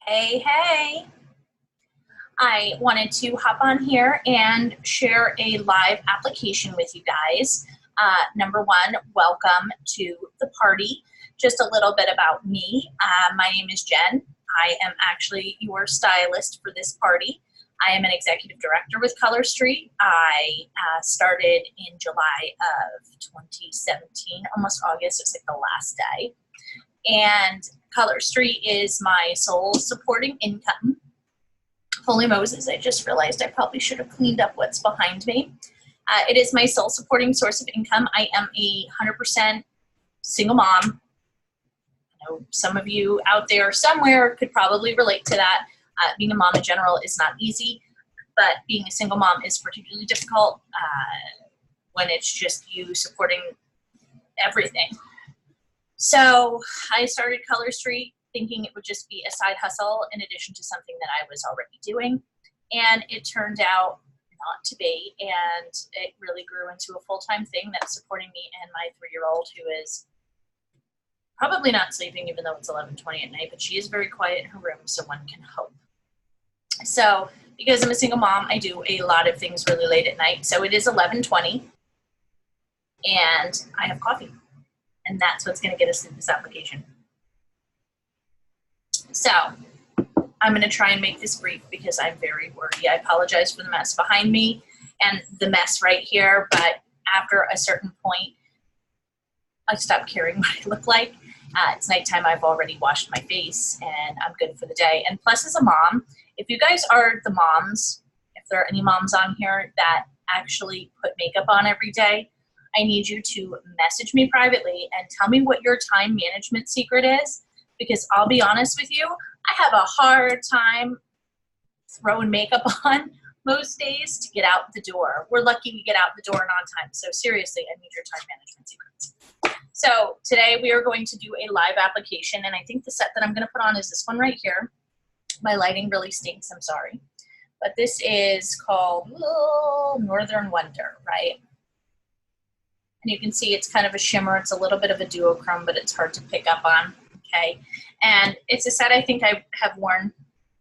Hey, hey. I wanted to hop on here and share a live application with you guys. Number one, welcome to the party. Just a little bit about me. My name is Jen. I am actually your stylist for this party. I am an executive director with Color Street. I started in July of 2017, almost August. It's like the last day. And Color Street is my sole supporting income. Holy Moses, I just realized I probably should have cleaned up what's behind me. It is my sole supporting source of income. I am a 100% single mom. I know some of you out there somewhere could probably relate to that. Being a mom in general is not easy, but being a single mom is particularly difficult when it's just you supporting everything. So I started Color Street thinking it would just be a side hustle in addition to something that I was already doing. And it turned out not to be. And it really grew into a full-time thing that's supporting me and my 3-year-old, who is probably not sleeping even though it's 11:20 at night, but she is very quiet in her room, so one can hope. So because I'm a single mom, I do a lot of things really late at night. So it is 11:20 and I have coffee. And that's what's going to get us through this application. So I'm going to try and make this brief because I'm very wordy. I apologize for the mess behind me and the mess right here, but after a certain point, I stopped caring what I look like. It's nighttime. I've already washed my face and I'm good for the day. And plus, as a mom, if you guys are the moms, if there are any moms on here that actually put makeup on every day, I need you to message me privately and tell me what your time management secret is, because I'll be honest with you, I have a hard time throwing makeup on most days to get out the door. We're lucky we get out the door and on time. So seriously, I need your time management secrets. So today we are going to do a live application, and I think the set that I'm going to put on is this one right here. My lighting really stinks, I'm sorry. But this is called Northern Wonder, right? And you can see it's kind of a shimmer. It's a little bit of a duochrome, but it's hard to pick up on, okay? And it's a set I think I have worn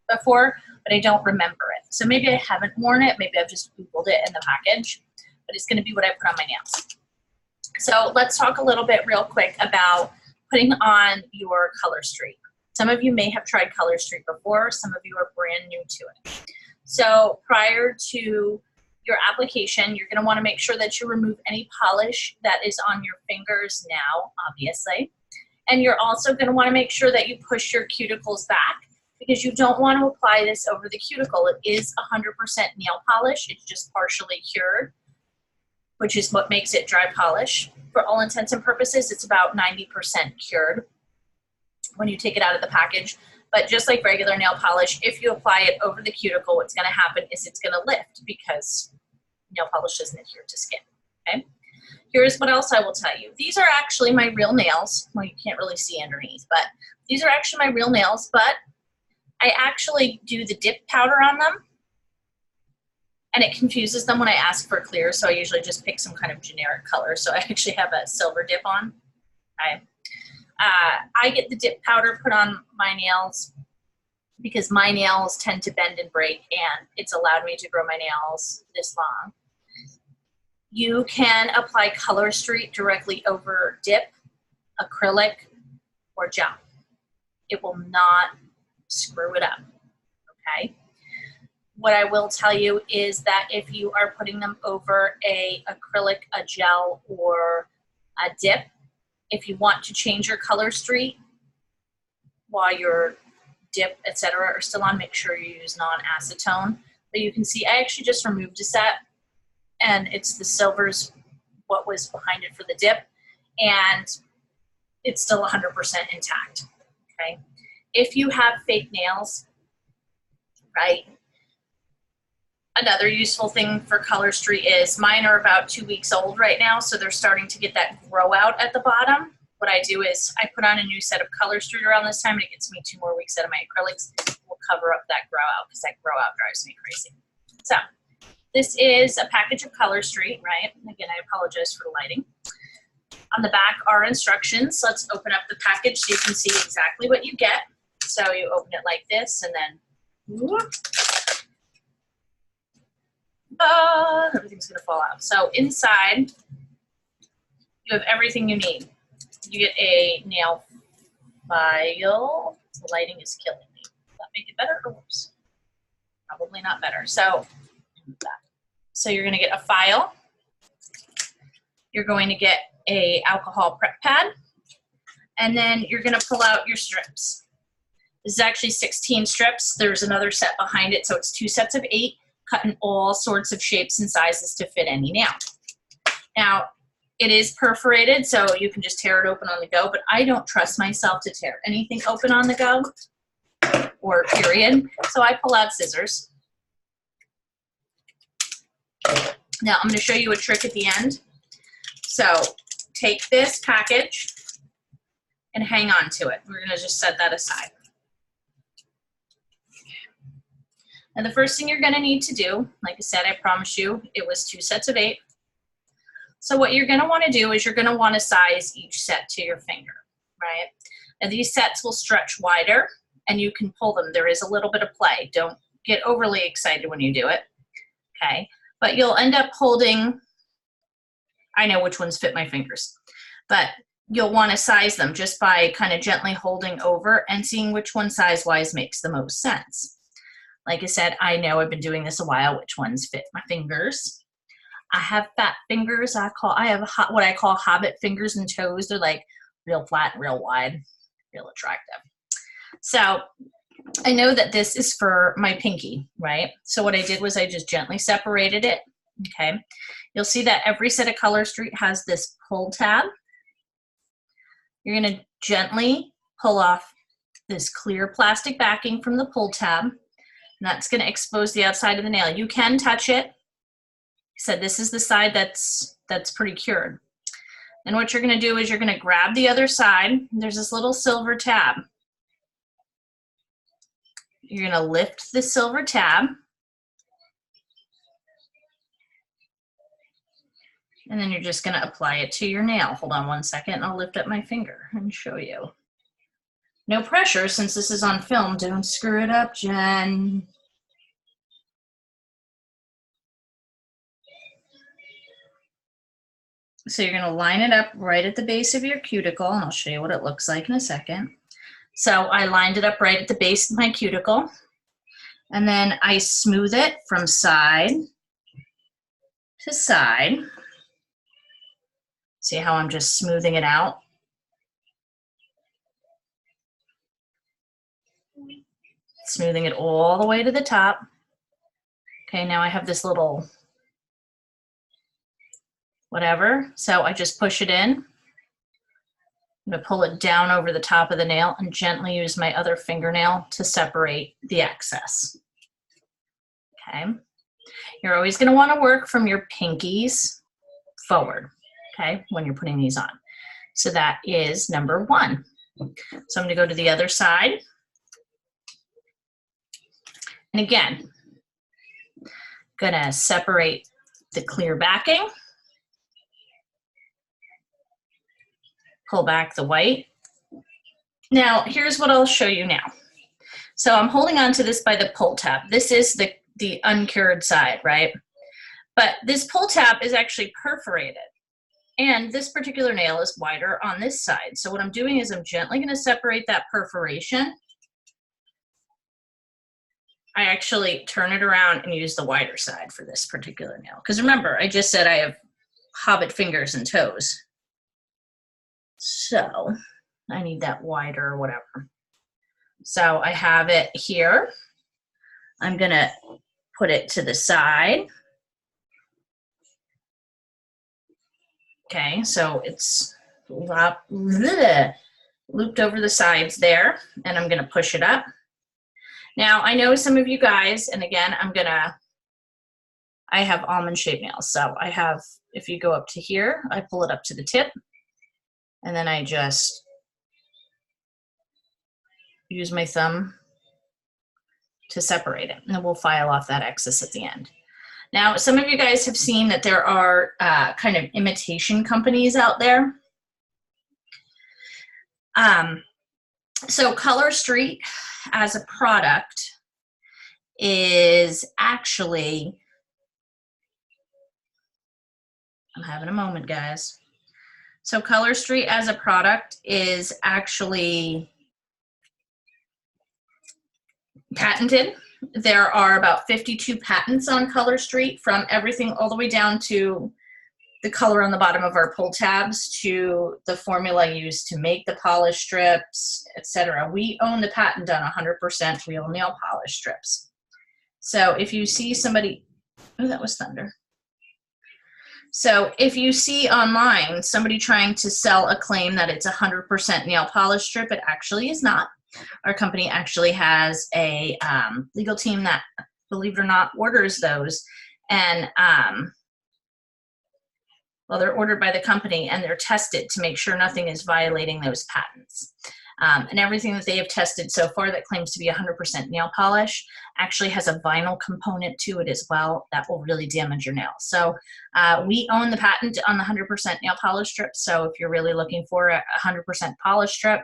before, but I don't remember it. So maybe I haven't worn it. Maybe I've just Googled it in the package, but it's gonna be what I put on my nails. So let's talk a little bit real quick about putting on your Color Street. Some of you may have tried Color Street before. Some of you are brand new to it. So prior to your application, you're going to want to make sure that you remove any polish that is on your fingers now, obviously. And you're also going to want to make sure that you push your cuticles back, because you don't want to apply this over the cuticle. It is 100% nail polish. It's just partially cured, which is what makes it dry polish. For all intents and purposes, it's about 90% cured when you take it out of the package. But just like regular nail polish, if you apply it over the cuticle, what's going to happen is it's going to lift because nail polish doesn't adhere to skin, okay? Here's what else I will tell you. These are actually my real nails. Well, you can't really see underneath, but these are actually my real nails, but I actually do the dip powder on them, and it confuses them when I ask for clear, so I usually just pick some kind of generic color. So I actually have a silver dip on, okay? I get the dip powder put on my nails because my nails tend to bend and break, and it's allowed me to grow my nails this long. You can apply Color Street directly over dip, acrylic, or gel. It will not screw it up, okay? What I will tell you is that if you are putting them over a acrylic, a gel, or a dip, if you want to change your Color Street while your dip, etc. are still on, make sure you use non-acetone. But you can see I actually just removed a set, and it's the silvers, what was behind it for the dip, and it's still 100% intact, okay? If you have fake nails, right, another useful thing for Color Street is mine are about 2 weeks old right now, so they're starting to get that grow out at the bottom. What I do is I put on a new set of Color Street around this time, and it gets me 2 more weeks out of my acrylics. We'll cover up that grow out because that grow out drives me crazy. So this is a package of Color Street, right? Again, I apologize for the lighting. On the back are instructions. Let's open up the package so you can see exactly what you get. So you open it like this and then whoop, everything's gonna fall out. So inside, you have everything you need. You get a nail file. The lighting is killing me. Does that make it better or worse? Probably not better. So you're gonna get a file. You're going to get a alcohol prep pad. And then you're gonna pull out your strips. This is actually 16 strips. There's another set behind it, so it's 2 sets of 8, cut in all sorts of shapes and sizes to fit any nail. Now, it is perforated, so you can just tear it open on the go, but I don't trust myself to tear anything open on the go, or period, so I pull out scissors. Now, I'm gonna show you a trick at the end. So, take this package and hang on to it. We're gonna just set that aside. And the first thing you're gonna need to do, like I said, I promise you, it was 2 sets of 8. So what you're gonna wanna do is you're gonna wanna size each set to your finger, right? And these sets will stretch wider and you can pull them. There is a little bit of play. Don't get overly excited when you do it, okay? But you'll end up holding, I know which ones fit my fingers, but you'll wanna size them just by kind of gently holding over and seeing which one size-wise makes the most sense. Like I said, I know I've been doing this a while, which ones fit my fingers. I have fat fingers. I have what I call hobbit fingers and toes. They're like real flat, real wide, real attractive. So I know that this is for my pinky, right? So what I did was I just gently separated it, okay? You'll see that every set of Color Street has this pull tab. You're gonna gently pull off this clear plastic backing from the pull tab. And that's going to expose the outside of the nail. You can touch it. So this is the side that's pretty cured. And what you're going to do is you're going to grab the other side. There's this little silver tab. You're going to lift the silver tab. And then you're just going to apply it to your nail. Hold on one second and I'll lift up my finger and show you. No pressure, since this is on film. Don't screw it up, Jen. So you're gonna line it up right at the base of your cuticle, and I'll show you what it looks like in a second. So I lined it up right at the base of my cuticle, and then I smooth it from side to side. See how I'm just smoothing it out? Smoothing it all the way to the top. Okay, now I have this little whatever, so I just push it in. I'm gonna pull it down over the top of the nail and gently use my other fingernail to separate the excess. Okay, you're always gonna wanna work from your pinkies forward, okay, when you're putting these on. So that is number 1. So I'm gonna go to the other side. And again, gonna separate the clear backing, pull back the white. Now, here's what I'll show you now. So I'm holding on to this by the pull tab. This is the uncured side, right? But this pull tab is actually perforated. And this particular nail is wider on this side. So what I'm doing is I'm gently gonna separate that perforation. I actually turn it around and use the wider side for this particular nail. Because remember, I just said I have hobbit fingers and toes. So I need that wider or whatever. So I have it here. I'm gonna put it to the side. Okay, so it's looped over the sides there, and I'm gonna push it up. Now, I know some of you guys, and again, I have almond-shaped nails. So I have, if you go up to here, I pull it up to the tip, and then I just use my thumb to separate it, and then we'll file off that excess at the end. Now, some of you guys have seen that there are kind of imitation companies out there. So Color Street as a product is actually, I'm having a moment, guys. So Color Street as a product is actually patented. There are about 52 patents on Color Street, from everything all the way down to the color on the bottom of our pull tabs to the formula used to make the polish strips, etc. We own the patent on 100% real nail polish strips. So if you see somebody, oh, that was thunder. So if you see online somebody trying to sell a claim that it's 100% nail polish strip, it actually is not. Our company actually has a legal team that, believe it or not, orders those. And well, they're ordered by the company and they're tested to make sure nothing is violating those patents. And everything that they have tested so far that claims to be 100% nail polish actually has a vinyl component to it as well that will really damage your nails. So we own the patent on the 100% nail polish strip. So if you're really looking for a 100% polish strip,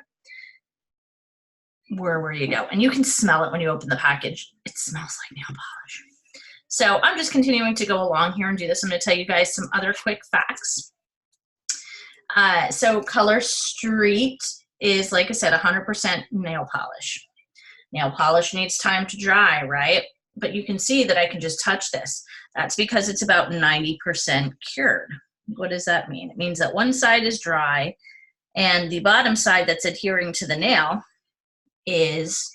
where you go. And you can smell it when you open the package. It smells like nail polish. So I'm just continuing to go along here and do this. I'm going to tell you guys some other quick facts. So Color Street is, like I said, 100% nail polish. Nail polish needs time to dry, right? But you can see that I can just touch this. That's because it's about 90% cured. What does that mean? It means that one side is dry and the bottom side that's adhering to the nail is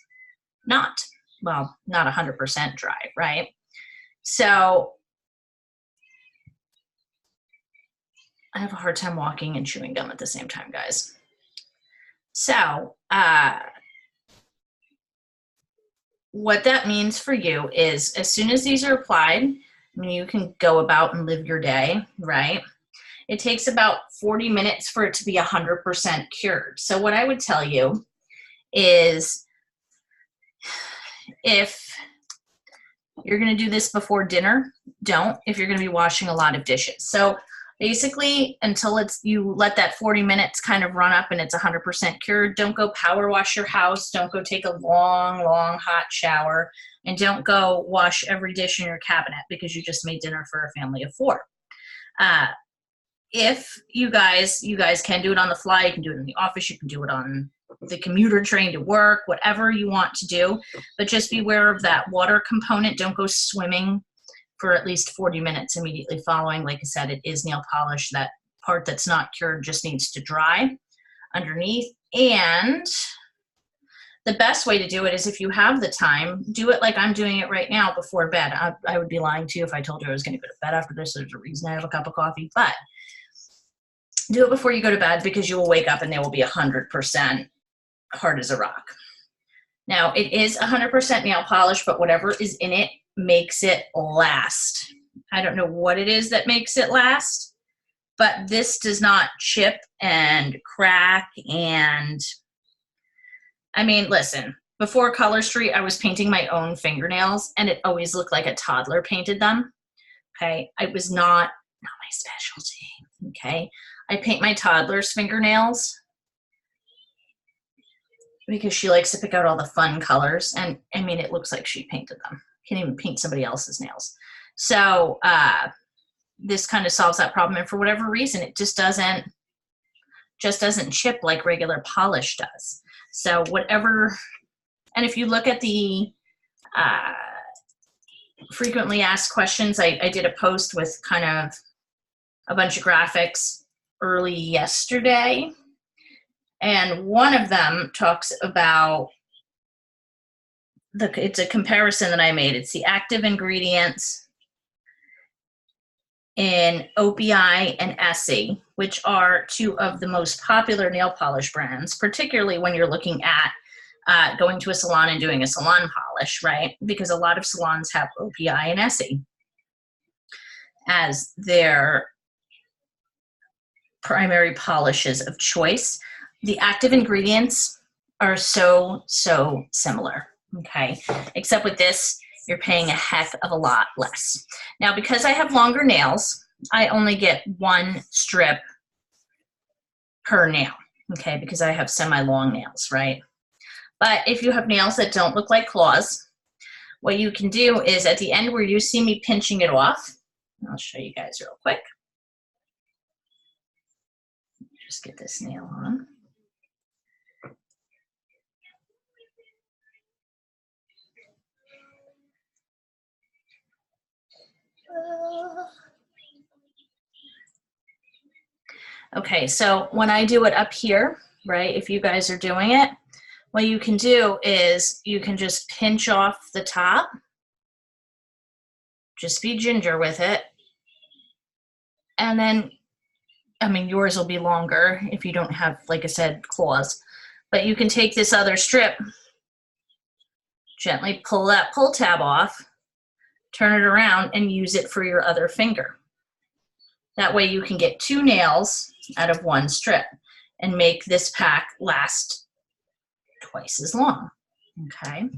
not, well, not 100% dry, right? So I have a hard time walking and chewing gum at the same time, guys. So what that means for you is, as soon as these are applied, you can go about and live your day, right? It takes about 40 minutes for it to be 100% cured. So what I would tell you is, if you're going to do this before dinner, don't, if you're going to be washing a lot of dishes. So basically, until you let that 40 minutes kind of run up and it's 100% cured, don't go power wash your house. Don't go take a long, long hot shower. And don't go wash every dish in your cabinet because you just made dinner for a family of 4. If you guys can do it on the fly, you can do it in the office, you can do it on the commuter train to work, whatever you want to do, but just beware of that water component. Don't go swimming for at least 40 minutes immediately following. Like I said, it is nail polish. That part that's not cured just needs to dry underneath. And the best way to do it is, if you have the time, do it like I'm doing it right now before bed. I would be lying to you if I told you I was going to go to bed after this. There's a reason I have a cup of coffee, but do it before you go to bed, because you will wake up and they will be 100% hard as a rock. Now, it is 100% nail polish, but whatever is in it makes it last. I don't know what it is that makes it last, but this does not chip and crack. And I mean, listen, before Color Street, I was painting my own fingernails and it always looked like a toddler painted them. Okay. It was not my specialty. Okay. I paint my toddler's fingernails because she likes to pick out all the fun colors. And I mean, it looks like she painted them. Can't even paint somebody else's nails. So this kind of solves that problem. And for whatever reason, it just doesn't chip like regular polish does. So whatever, and if you look at the frequently asked questions, I did a post with kind of a bunch of graphics early yesterday. And one of them talks about it's a comparison that I made. It's the active ingredients in OPI and Essie, which are 2 of the most popular nail polish brands, particularly when you're looking at going to a salon and doing a salon polish, right? Because a lot of salons have OPI and Essie as their primary polishes of choice. The active ingredients are so similar, okay? Except with this, you're paying a heck of a lot less. Now, because I have longer nails, I only get 1 strip per nail, okay? Because I have semi-long nails, right? But if you have nails that don't look like claws, what you can do is at the end where you see me pinching it off, I'll show you guys real quick. Just get this nail on. Okay, so when I do it up here, right, if you guys are doing it, what you can do is you can just pinch off the top. Just be ginger with it. And then, I mean, yours will be longer if you don't have, like I said, claws. But you can take this other strip, gently pull that pull tab off, turn it around, and use it for your other finger. That way you can get 2 nails out of 1 strip and make this pack last twice as long, okay?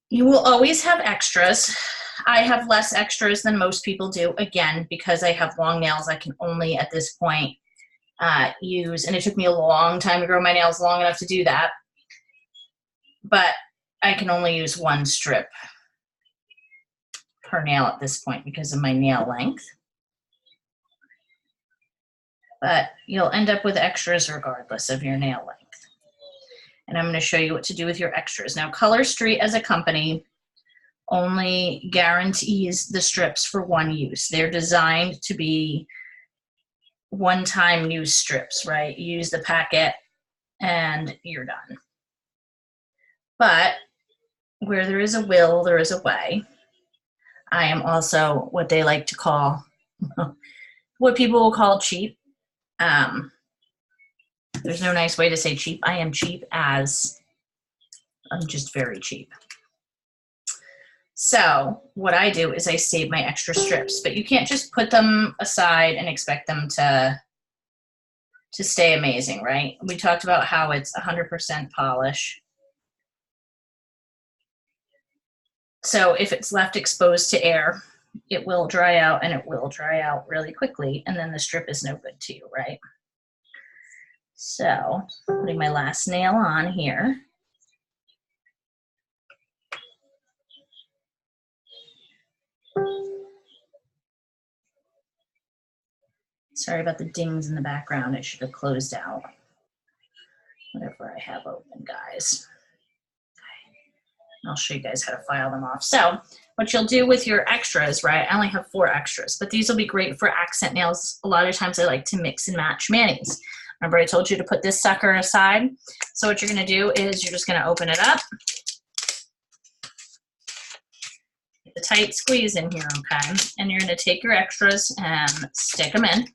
You will always have extras. I have less extras than most people do, again, because I have long nails. I can only, at this point, use, and it took me a long time to grow my nails long enough to do that, but I can only use 1 strip per nail at this point because of my nail length. But you'll end up with extras regardless of your nail length. And I'm going to show you what to do with your extras. Now, Color Street as a company only guarantees the strips for 1 use. They're designed to be one-time use strips, right? You use the packet and you're done. But where there is a will, there is a way. I am also what they like to call, what people will call cheap. There's no nice way to say cheap. I am cheap as I'm just very cheap. So what I do is I save my extra strips, but you can't just put them aside and expect them to stay amazing, right? We talked about how it's 100% polish. So if it's left exposed to air, it will dry out, and it will dry out really quickly, and then the strip is no good to you, right? So putting my last nail on here. Sorry about the dings in the background. I should have closed out whatever I have open, guys. I'll show you guys how to file them off. So what you'll do with your extras, right? I only have 4 extras, but these will be great for accent nails. A lot of times I like to mix and match manis. Remember I told you to put this sucker aside? So what you're gonna do is you're just gonna open it up. Get a tight squeeze in here, okay? And you're gonna take your extras and stick them in.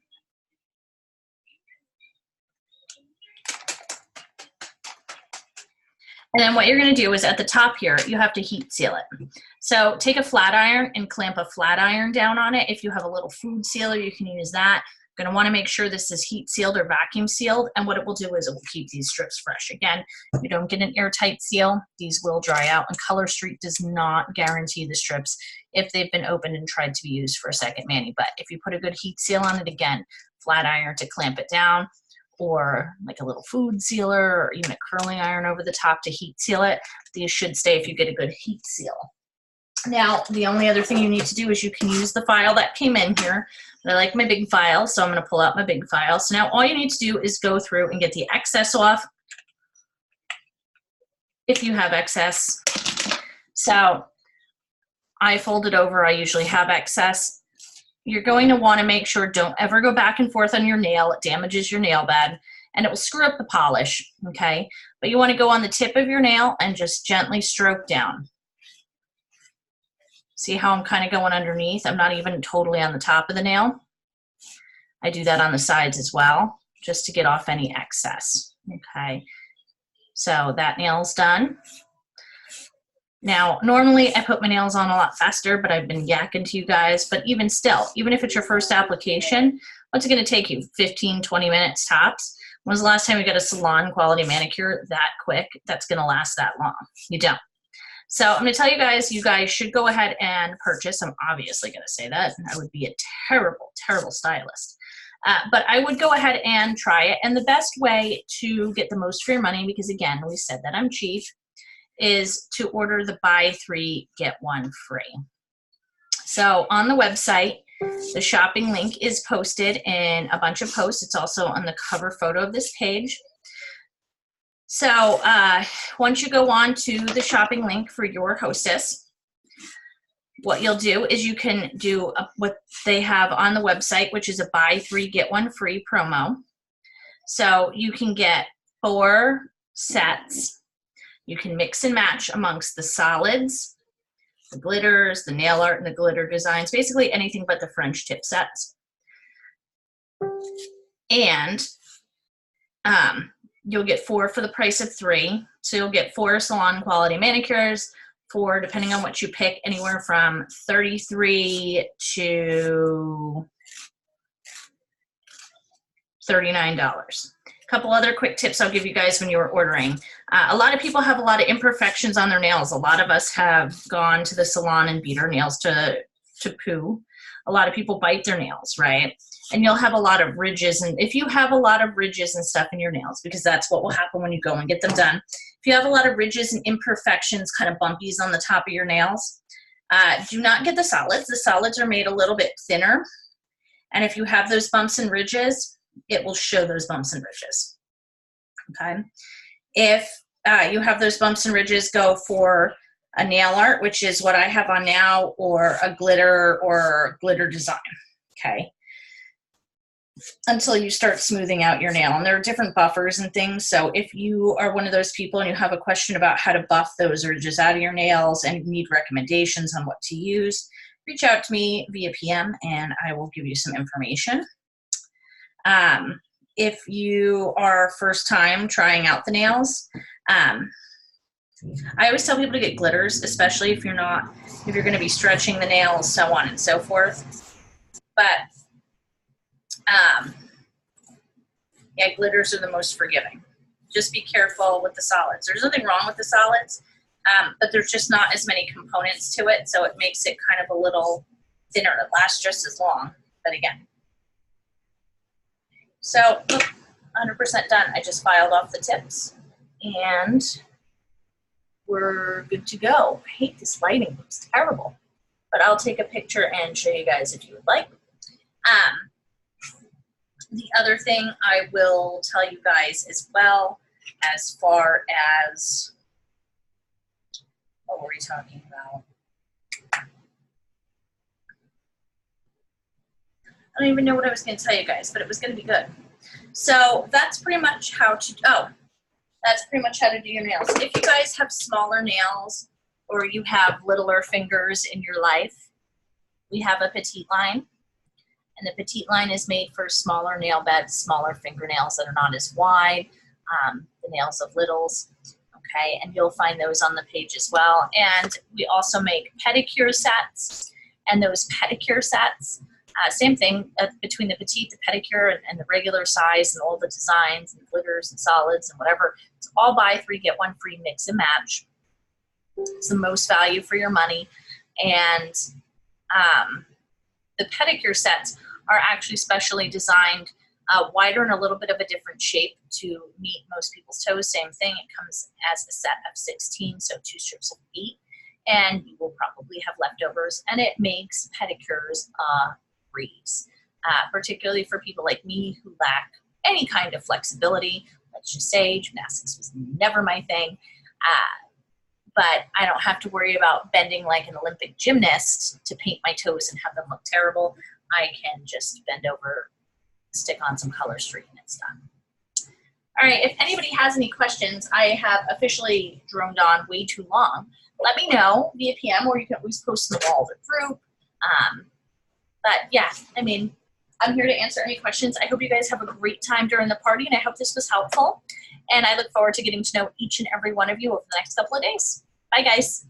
And then what you're going to do is at the top here, you have to heat seal it. So take a flat iron and clamp a flat iron down on it. If you have a little food sealer, you can use that. You're going to want to make sure this is heat sealed or vacuum sealed. And what it will do is it will keep these strips fresh. Again, you don't get an airtight seal. These will dry out. And Color Street does not guarantee the strips if they've been opened and tried to be used for a second mani. But if you put a good heat seal on it, again, flat iron to clamp it down, or like a little food sealer, or even a curling iron over the top to heat seal it. These should stay if you get a good heat seal. Now, the only other thing you need to do is you can use the file that came in here. But I like my big file, so I'm gonna pull out my big file. So now all you need to do is go through and get the excess off, if you have excess. So I fold it over, I usually have excess. You're going to want to make sure don't ever go back and forth on your nail. It damages your nail bed and it will screw up the polish, okay? But you want to go on the tip of your nail and just gently stroke down. See how I'm kind of going underneath? I'm not even totally on the top of the nail. I do that on the sides as well, just to get off any excess, okay? So that nail's done. Now, normally I put my nails on a lot faster, but I've been yakking to you guys. But even still, even if it's your first application, what's it going to take you? 15, 20 minutes tops? When was the last time you got a salon quality manicure that quick that's going to last that long? You don't. So I'm going to tell you guys should go ahead and purchase. I'm obviously going to say that. I would be a terrible, terrible stylist. But I would go ahead and try it. And the best way to get the most for your money, because again, we said that I'm cheap, is to order the buy 3, get 1 free. So on the website, the shopping link is posted in a bunch of posts. It's also on the cover photo of this page. So once you go on to the shopping link for your hostess, what you'll do is you can do what they have on the website, which is a buy 3, get 1 free promo. So you can get 4 sets. You can mix and match amongst the solids, the glitters, the nail art, and the glitter designs, basically anything but the French tip sets. And you'll get 4 for the price of 3. So you'll get 4 salon quality manicures for, depending on what you pick, anywhere from $33 to $39. A couple other quick tips I'll give you guys when you're ordering. A lot of people have a lot of imperfections on their nails. A lot of us have gone to the salon and beat our nails to poo. A lot of people bite their nails, right? And you'll have a lot of ridges. And if you have a lot of ridges and stuff in your nails, because that's what will happen when you go and get them done. If you have a lot of ridges and imperfections, kind of bumpies on the top of your nails, do not get the solids. The solids are made a little bit thinner. And if you have those bumps and ridges, it will show those bumps and ridges. Okay. If you have those bumps and ridges, go for a nail art, which is what I have on now, or a glitter design. Okay. Until you start smoothing out your nail. And there are different buffers and things. So if you are one of those people and you have a question about how to buff those ridges out of your nails and need recommendations on what to use, reach out to me via PM and I will give you some information. If you are first time trying out the nails, I always tell people to get glitters, especially if you're going to be stretching the nails, so on and so forth. But yeah, glitters are the most forgiving. Just be careful with the solids. There's nothing wrong with the solids, but there's just not as many components to it, so it makes it kind of a little thinner. It lasts just as long, but again. So, 100% done. I just filed off the tips, and we're good to go. I hate this lighting. It's terrible, but I'll take a picture and show you guys if you would like. The other thing I will tell you guys as well, as far as, what were we talking about? I don't even know what I was going to tell you guys, but it was going to be good. So that's pretty much how to, that's pretty much how to do your nails. If you guys have smaller nails or you have littler fingers in your life, we have a petite line. And the petite line is made for smaller nail beds, smaller fingernails that are not as wide, the nails of littles, okay? And you'll find those on the page as well. And we also make pedicure sets, and those pedicure sets, same thing between the petite, the pedicure, and the regular size, and all the designs and glitters and solids and whatever. It's all buy 3, get 1 free, mix and match. It's the most value for your money. And the pedicure sets are actually specially designed, wider and a little bit of a different shape to meet most people's toes. Same thing, it comes as a set of 16, so 2 strips of 8, and you will probably have leftovers, and it makes pedicures a breeze, particularly for people like me who lack any kind of flexibility. Let's just say gymnastics was never my thing, but I don't have to worry about bending like an Olympic gymnast to paint my toes and have them look terrible. I can just bend over, stick on some color streak, and it's done. All right, if anybody has any questions, I have officially droned on way too long. Let me know via PM, or you can always post them all the group. But yeah, I mean, I'm here to answer any questions. I hope you guys have a great time during the party, and I hope this was helpful. And I look forward to getting to know each and every one of you over the next couple of days. Bye, guys.